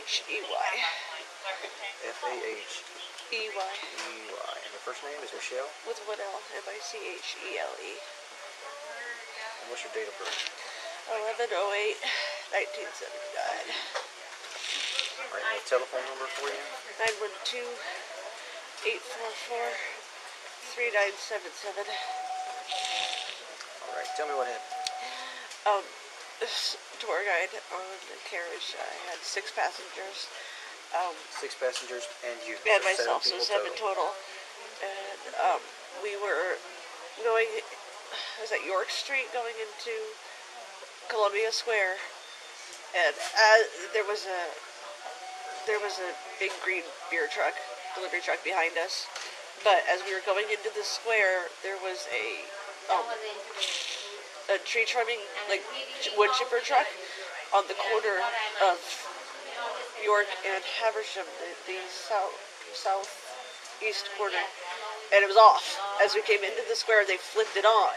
F-A-H-E-Y. F-A-H-E-Y. And the first name is Michelle? With one L. M-I-C-H-E-L-E. And what's your date of birth? 11/08/1979. Alright, and a telephone number for you? 912-844-3977. Alright, tell me what happened. This tour guide on the carriage, I had 6 passengers. 6 passengers and you. And myself, so 7 total. And we were going, I was at York Street going into Columbia Square, and there was a big green beer truck, delivery truck behind us. But as we were going into the square, there was a tree trimming, like wood chipper truck on the corner of York and Haversham, the southeast corner, and it was off. As we came into the square, they flipped it on,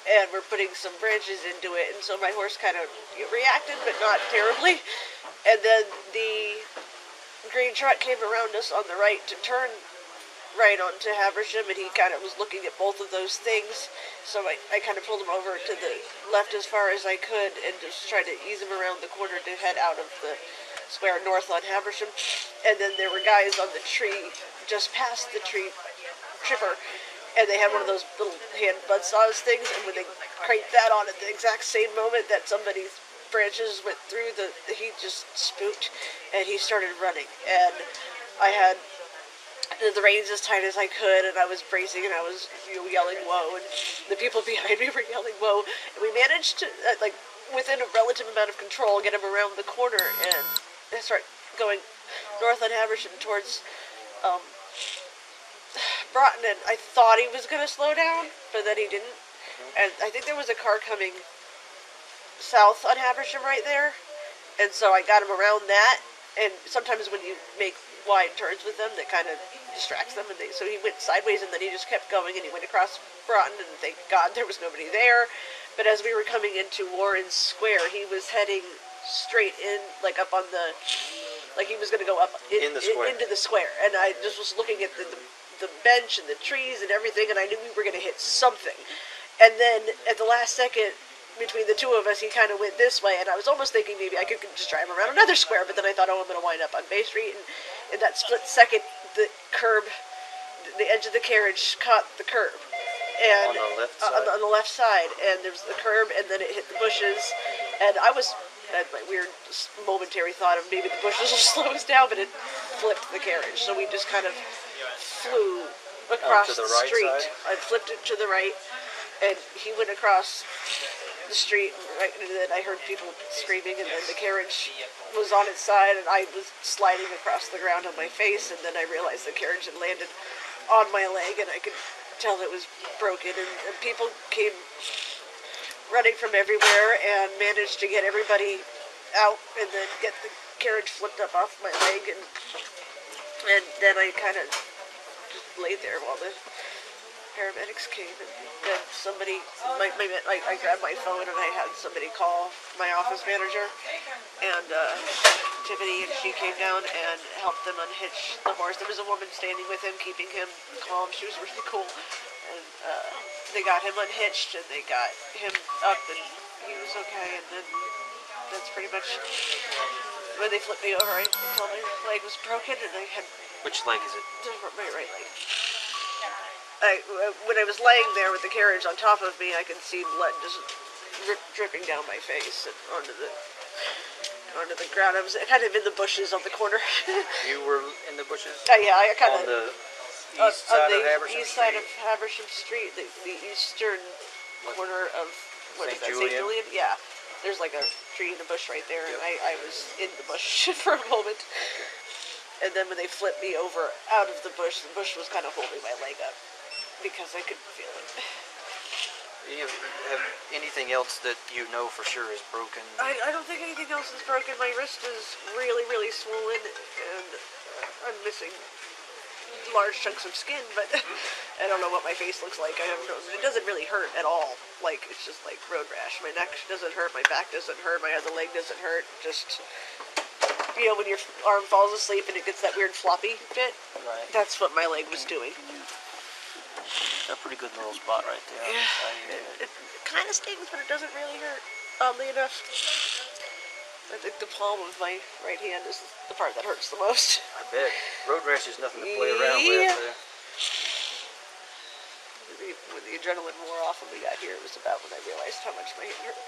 and we're putting some branches into it, and so my horse kind of reacted, but not terribly. And then the green truck came around us on the right to turn right onto Haversham, and he kind of was looking at both of those things, so I kind of pulled him over to the left as far as I could and just tried to ease him around the corner to head out of the square north on Haversham. And then there were guys on the tree just past the tree tripper, and they had one of those little hand buzzsaws things, and when they cranked that on at the exact same moment that somebody's branches went through, he just spooked, and he started running. And I had the reins as tight as I could, and I was bracing, and I was yelling whoa, and the people behind me were yelling whoa, and we managed to, like, within a relative amount of control, get him around the corner and start going north on Haversham towards Broughton, and I thought he was going to slow down, but then he didn't. And I think there was a car coming south on Haversham right there, and so I got him around that. And sometimes when you make wide turns with them, that kind of distracts them, and so he went sideways, and then he just kept going, and he went across Broughton, and thank God there was nobody there. But as we were coming into Warren Square, he was heading straight in, like up on the, like he was going to go up into the square, and I just was looking at the bench and the trees and everything, and I knew we were going to hit something. And then at the last second, between the two of us, he kind of went this way, and I was almost thinking maybe I could just drive around another square, but then I thought, oh, I'm going to wind up on Bay Street, and in that split second, the curb, the edge of the carriage caught the curb. And on the left side? On the left side, and there was the curb, and then it hit the bushes, and I had my weird momentary thought of maybe the bushes will slow us down, but it flipped the carriage, so we just kind of flew across to the the right street. side? I flipped it to the right, and he went across the street, right, and then I heard people screaming, and then the carriage was on its side, and I was sliding across the ground on my face, and then I realized the carriage had landed on my leg, and I could tell it was broken, and people came running from everywhere and managed to get everybody out, and then get the carriage flipped up off my leg, and then I kind of just laid there while the paramedics came, and then somebody, I grabbed my phone, and I had somebody call my office manager, and Tiffany, and she came down and helped them unhitch the horse. There was a woman standing with him, keeping him calm. She was really cool, and they got him unhitched, and they got him up, and he was okay, and then that's pretty much, when they flipped me over, I told my leg was broken, and I had... Which leg is it? My right leg. When I was laying there with the carriage on top of me, I could see blood just dripping down my face and onto the ground. I was kind of in the bushes on the corner. You were in the bushes? Yeah, I kind On of... the east side of Haversham Street? East side of Haversham Street, the eastern corner of, what is that, St. Julian? Yeah. There's like a tree in the bush right there, and I was in the bush for a moment. And then when they flipped me over out of the bush was kind of holding my leg up, because I couldn't feel it. You have anything else that you know for sure is broken? I don't think anything else is broken. My wrist is really, really swollen, and I'm missing large chunks of skin, but I don't know what my face looks like. It doesn't really hurt at all. Like, it's just like road rash. My neck doesn't hurt, my back doesn't hurt, my other leg doesn't hurt. Just you know, when your arm falls asleep and it gets that weird floppy bit. Right. That's what my leg was doing. A pretty good little spot right there. On the side of your head. It kind of stings, but it doesn't really hurt. Oddly enough, I think the palm of my right hand is the part that hurts the most. I bet. Road rash is nothing to play around with. When the adrenaline wore off when we got here, it was about when I realized how much my hand hurt.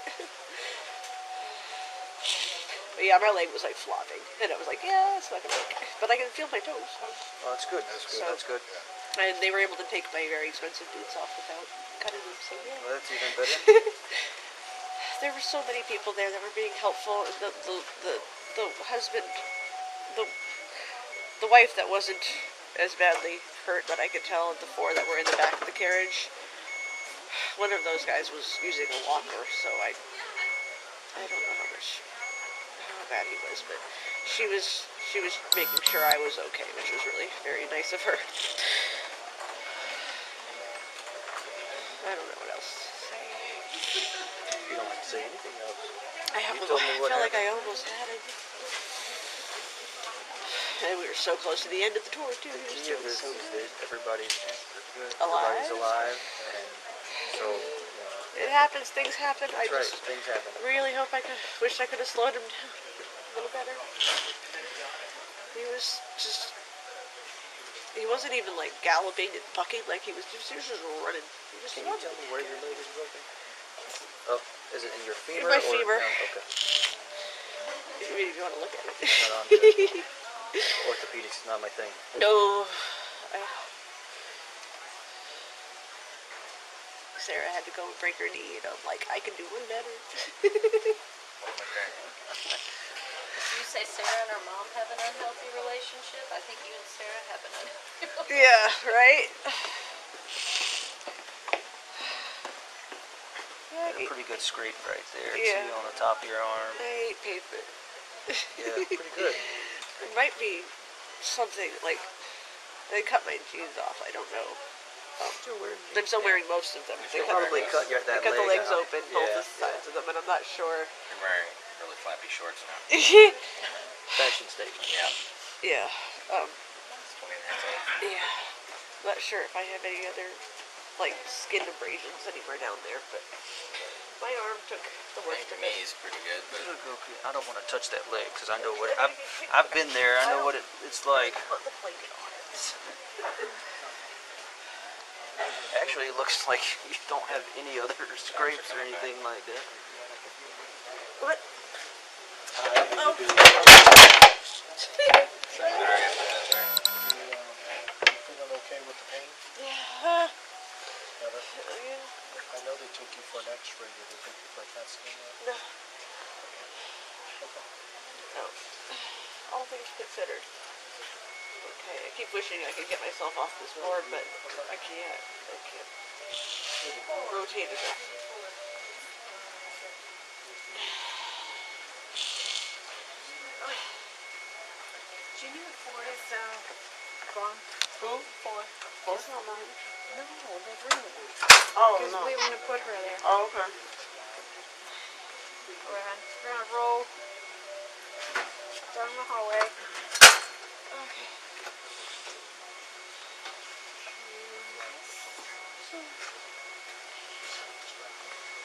But yeah, my leg was like flopping, and I was like, yeah, it's not gonna work. But I can feel my toes. Oh, that's good. That's good. So, that's good. And they were able to take my very expensive boots off without cutting them. So yeah. Well, that's even better. There were so many people there that were being helpful. And the husband, the wife that wasn't as badly hurt, but I could tell the four that were in the back of the carriage. One of those guys was using a walker, so I don't know how bad he was, but she was making sure I was okay, which was really very nice of her. I don't know what else to say. You don't have to say anything else. I feel like I almost had it. And we were so close to the end of the tour too. Everybody's good. Alive? Everybody's alive, and so it happens. Things happen. I just things happen. really hope wish I could have slowed him down a little better. He was just. He wasn't even like galloping and bucking like he was just running. Can you tell me where your leg is broken? Oh, is it in your femur? In my femur. Okay. If you want to look at it. Orthopedics is not my thing. No. Sarah had to go and break her knee, and I'm like, I can do one better. You say Sarah and her mom have an unhealthy relationship? I think you and Sarah have an unhealthy relationship. Yeah, right? A pretty good scrape right there, Yeah. too, on the top of your arm. I hate pavement. Yeah, pretty good. It might be something like they cut my jeans off. I don't know. I'm still wearing most of them. They probably cut they that cut the leg legs out. open, both sides of them, and I'm not sure. You're wearing really flappy shorts now. Fashion statement. Yeah. Yeah. That's 2019. Yeah. Not sure if I have any other like skin abrasions anywhere down there, but my arm took the I worst think of the it. knee's pretty good, but I don't want to touch that leg because I know what I've been there. I know what it's like. Put the blanket on it. Actually, it looks like you don't have any other scrapes or anything like that. What? sorry after that, sorry. Feeling okay with the pain? Yeah. I know they took you for an X-ray. Did they take you for a CAT scan yet? No. No. All things considered. Okay, I keep wishing I could get myself off this board, but I can't. I can't rotate it. Do you know Ford is gone? Who? Ford. That's not mine. No, they've removed it. Oh, Because no. we were going to put her there. Oh, okay. We're gonna roll down the hallway. Okay.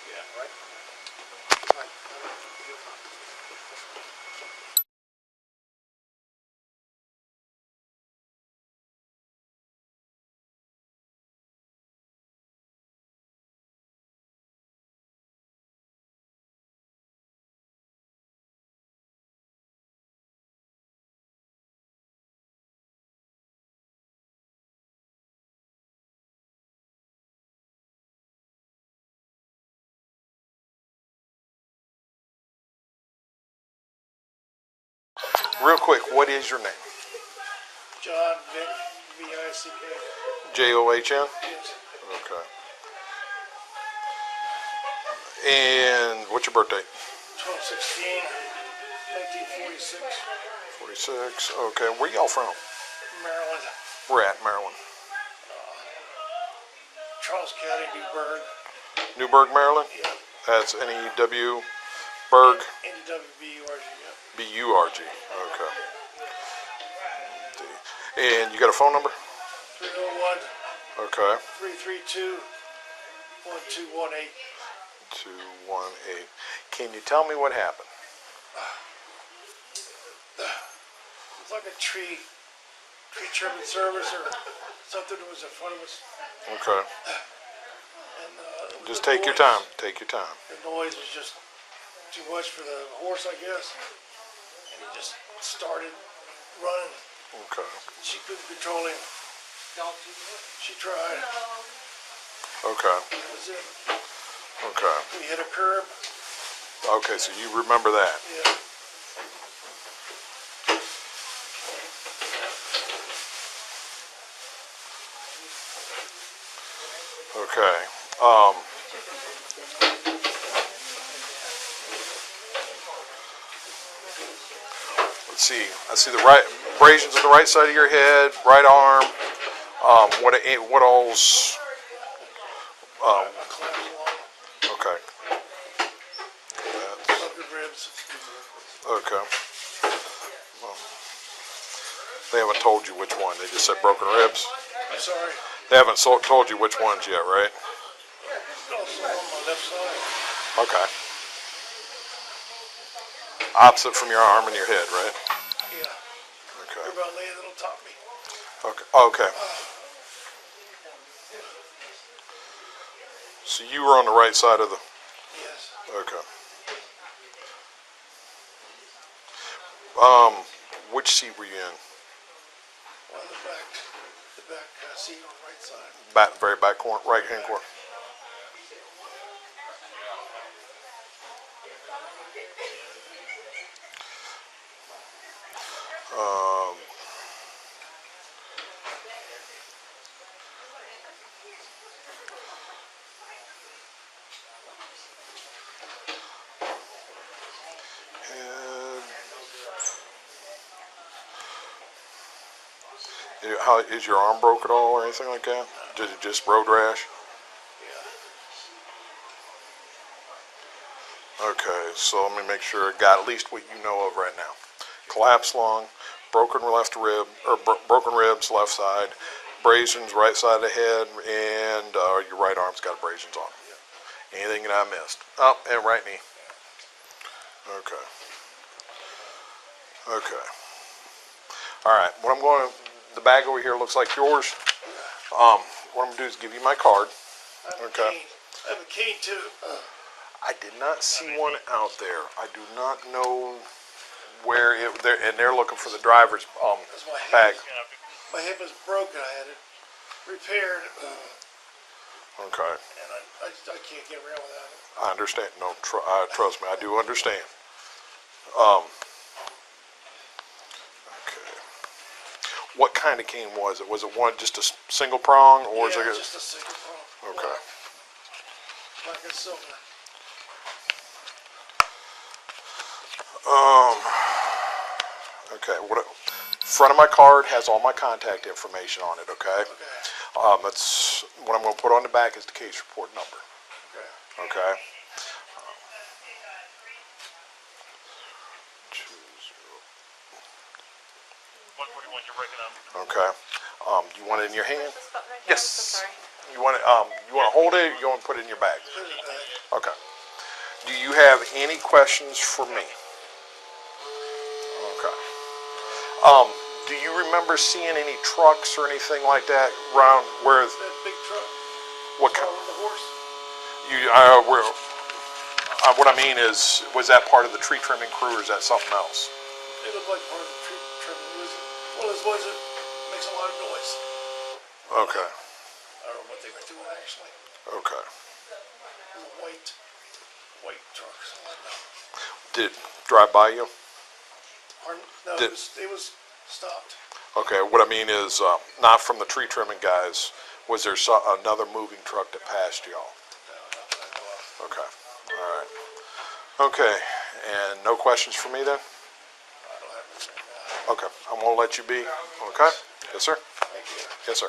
Yeah, right? Right. Real quick, what is your name? John Vick, V-I-C-K. John? Yes. Okay. And what's your birthday? 12/16, 1946, 46. Okay. Where y'all from? Maryland. We're at Maryland. Charles County, Newburgh. Newburgh, Maryland? Yeah. That's N-E-W, Berg. NWBURG, yeah. B-U-R-G. Okay. And you got a phone number? 301 Okay. 332 1218. 218. Can you tell me what happened? It's like a tree trimming service or something that was in front of us. Okay. And Just the take your noise- time. Take your time. The noise was just too much for the horse, I guess. And he just started running. Okay. She couldn't control him. She tried. Okay. That was it. Okay. We hit a curb. Okay, so you remember that. Yeah. Okay. Let's see. I see the right abrasions on the right side of your head, right arm. What all's? I collapsed along. Okay. Broken ribs. Okay. Well, they haven't told you which one. They just said broken ribs. I'm sorry. They haven't told you which ones yet, right? Also on my left side. Okay. Opposite from your arm and your head, right? Yeah. Okay. They're about laying it on top of me. Okay. Okay. So you were on the right side of the. Yes. Okay. Which seat were you in? On the back seat on the right side. Back, very back corner, right hand corner. Um, how is your arm broke at all or anything like that? Did it just road rash? Okay, so let me make sure I got at least what you know of right now. Collapsed lung, broken left rib, or broken ribs left side, abrasions right side of the head, and your right arm's got abrasions on it. Anything that I missed? Oh, and right knee. Okay. Okay. All right. What I'm going to, the bag over here looks like yours. What I'm going to do is give you my card. Okay. I have a cane too. I did not see one out there. I do not know where it, and they're looking for the driver's That's my bag. hip. My hip was broken. I had it repaired. Okay. And I can't get around without it. I understand. No, trust me, I do understand. Okay. What kind of cane was it? Was it one just a single prong, or is Yeah, it? just a single prong. Okay. Black and silver. Okay. Front of my card has all my contact information on it. Okay. Okay. That's what I'm going to put on the back is the case report number. Okay. Okay. Okay. You want it in your hand? Yes. You want it? You want to hold it? Or you want to put it in your bag? Put it in the bag. Okay. Do you have any questions for me? Okay. Do you remember seeing any trucks or anything like that around where? That big truck. What Saw kind? it with the horse. What I mean is, was that part of the tree trimming crew, or is that something else? It looked like part of the tree trimming. It was one of those ones that makes a lot of noise. Okay. I don't know what they were doing actually. Okay. It was a white truck. Something like that. Did it drive by you? Pardon? No, Did- it was stopped. Okay. What I mean is, not from the tree trimming guys. Was there another moving truck that passed y'all? No, not that I know of. Okay. All right. Okay. And no questions for me then? I don't have anything. Okay. I'm gonna let you be. Okay. Yes, sir. Thank you. Yes, sir.